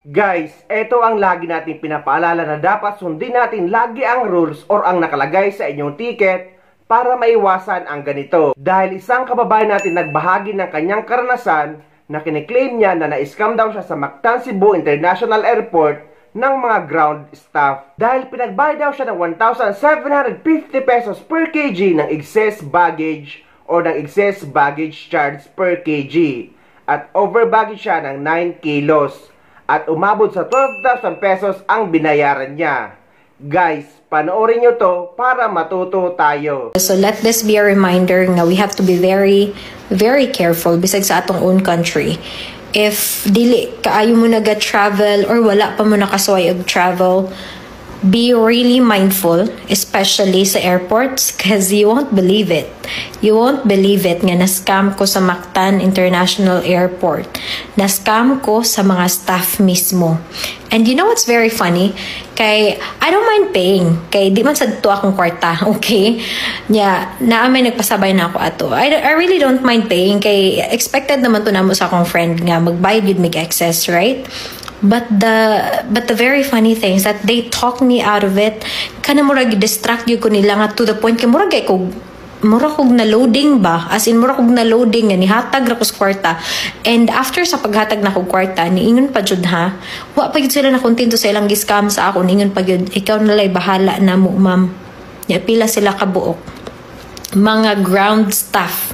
Guys, ito ang lagi natin pinapaalala na dapat sundin natin lagi ang rules or ang nakalagay sa inyong ticket para maiwasan ang ganito. Dahil isang kababayan natin nagbahagi ng kanyang karanasan na kiniklaim niya na na-scam daw siya sa Mactan Cebu International Airport ng mga ground staff. Dahil pinagbayad daw siya ng 1,750 pesos per kg ng excess baggage or ng excess baggage charge per kg. At over baggage siya ng 9 kilos. At umabot sa 12,000 pesos ang binayaran niya. Guys, panoorin nyo to para matuto tayo. So let this be a reminder na we have to be very, very careful bisag sa atong own country. If dili kaayo mo naga-travel or wala pa mo nakasuway og travel, be really mindful, especially sa airports, because you won't believe it. You won't believe it nga na-scam ko sa Mactan International Airport. Na-scam ko sa mga staff mismo. And you know what's very funny? Kay, I don't mind paying. Kay, di man sa to akong kwarta, okay? Yeah, may nagpasabay na ako ato. I really don't mind paying. Kay, expected naman to namo sa akong friend nga, magbayad yun mag-excess, right? But the very funny thing is that they talk me out of it. Kana murag distract yun ko nila nga to the point kay murag kog na loading ba? As in murag kog na loading nga nihatag ra ko sa kwarta. And after sa paghatag na kog kwarta, niingon pa jud ha. Wa pa gyud sila na kontento sa ilang giscam sa ako, niingon pa gyud ikaw nalay bahala na mo, ma'am. Ya pila sila kabuok. Mga ground staff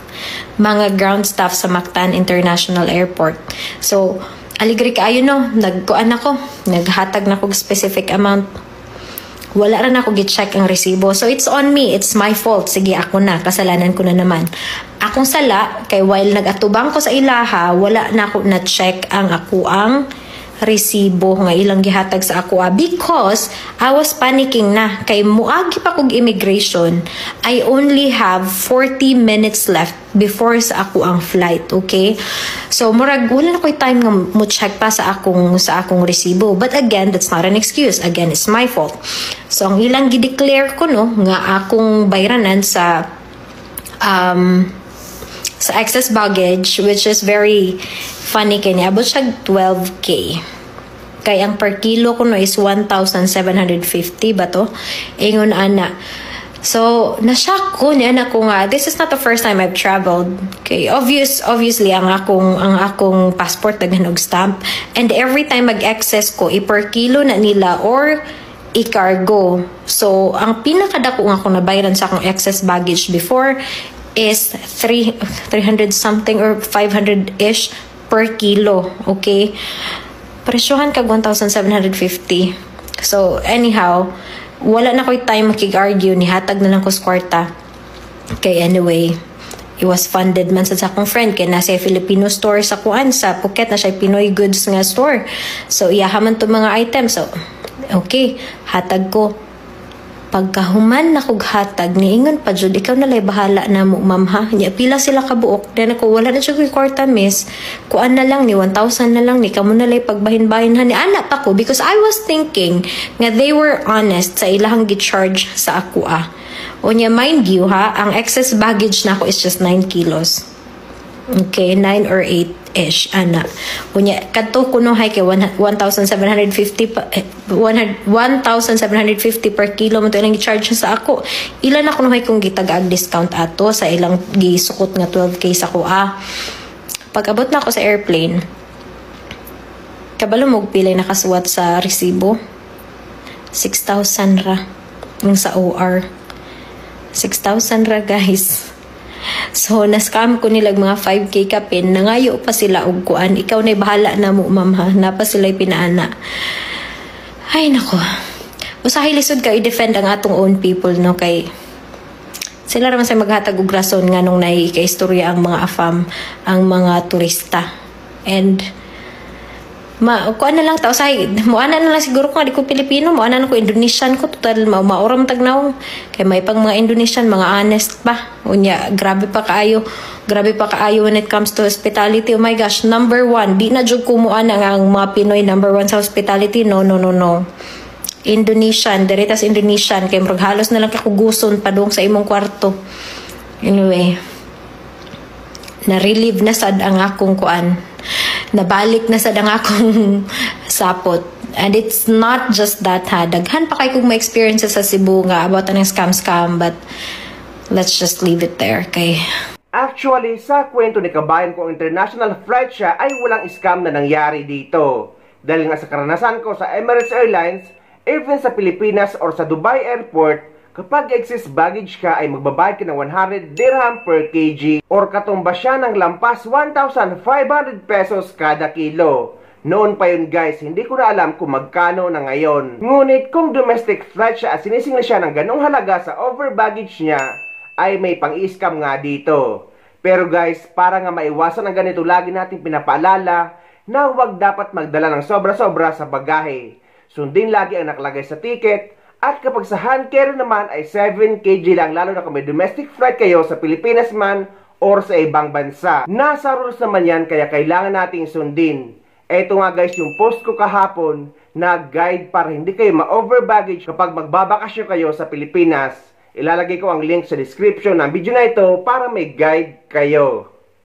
sa Mactan International Airport. So aligri kaayo no, nagkuan ako, naghatag na kog specific amount. Wala ra na ako gi-check ang resibo. So it's on me, it's my fault. Sige, ako na, kasalanan ko na naman. Akong sala, kay while nag-atubang ko sa ilaha, wala na ako na-check ang akuang resibo nga ilang gihatag sa ako because I was panicking na kay muagi pa kog immigration. I only have 40 minutes left before sa ako ang flight, okay? So murag wala na koy time nga mo check pa sa akong resibo. But again, that's not an excuse. Again, it's my fault. So ang ilang gi-declare ko no nga akong bayranan sa excess baggage, which is very funny kay niabot siya 12K. Kay ang per kilo ko no is 1,750 ba to? Ingon ana. So, na-shock ko niya na ko nga, this is not the first time I've traveled. Okay, obviously ang akong passport naghanog stamp, and every time mag-excess ko i-per kilo na nila or i-cargo. So, ang pinakadako nga akong nabayaran sa akong excess baggage before is 300 something or 500-ish per kilo, okay? Presyohan kag 1,750. So, anyhow, wala na ko'y time makig-argue, nihatag na lang ko sa kwarta. Okay, anyway, it was funded man sa akong friend, kaya nasa Filipino store sa kuan, sa Phuket na siya Pinoy goods nga store. So, iyahaman to mga items. So, okay, hatag ko. Pagkahuman na kog hatag, niingon pa jud ikaw nalay bahala na mo, ma'am ha. Nya pila sila kabuok. Then ako wala na jud ko kwarta, miss. Kuan na lang ni 1,000 na lang ni kamo nalay pagbahin-bahin ha ni ana pa ko because I was thinking nga they were honest sa ilahang gi-charge sa ako ah. Unya mind you ha, ang excess baggage na ako is just 9 kilos. Okay, 9 or 8-ish, ana. Unya, kadto ko no hay kay 1,750 per kilo mo to ilang i-charge sa ako. Ilan ako no hay kung gitag-ag discount ato sa ilang gisukot nga 12K sa ko Pag-abot na ako sa airplane, kabalo mo pilay nakasuwat sa resibo. 6,000 ra yung sa OR. 6,000 ra guys. So, na-scam ko nilag mga 5K kapin. Nangayo pa sila og kuan. Ikaw na'y bahala na mo, ma'am ha. Napa sila'y pinaana. Ay, nako. Usahay lisod ka i-defend ang atong own people, no? Kay sila naman sa maghatag og rason nga nung naika-istorya ang mga afam, ang mga turista. And kuan na lang tao say muana na lang siguro kung di ko Pilipino, muana na ko Indonesian ko total maoram tagnaw kay may pang mga Indonesian mga honest pa unya grabe pa kaayo when it comes to hospitality. Oh my gosh, number 1 di na jud ko muana nga ang mga Pinoy number 1 sa hospitality. No Indonesian, deritas Indonesian kay murag halos na lang kakuguson padung sa imong kwarto. Anyway, na-relieve na sad ang akong kuan nabalik na sa akong sapot. And it's not just that ha. Daghan pa kay kong may experiences sa Cebu nga about anong scam, but let's just leave it there, okay? Actually, sa kwento ni kabayan ko, international flight siya ay walang scam na nangyari dito. Dahil nga sa karanasan ko sa Emirates Airlines, even sa Pilipinas or sa Dubai Airport, kapag excess baggage ka ay magbabayad ka ng 100 dirham per kg or katumba siya ng lampas 1,500 pesos kada kilo. Noon pa yun guys, hindi ko na alam kung magkano na ngayon. Ngunit kung domestic flight siya at sinisingil siya ng ganong halaga sa over baggage niya, ay may pang-i-scam nga dito. Pero guys, para nga maiwasan ang ganito, lagi natin pinapaalala na huwag dapat magdala ng sobra-sobra sa bagahe. Sundin lagi ang nakalagay sa ticket, at kapag sa hand carry naman ay 7 kg lang, lalo na kung may domestic flight kayo sa Pilipinas man or sa ibang bansa. Nasa rules naman yan, kaya kailangan nating sundin. Eto nga guys yung post ko kahapon na guide para hindi kayo ma-over baggage kapag magbabakasyon kayo sa Pilipinas. Ilalagay ko ang link sa description ng video na ito para may guide kayo.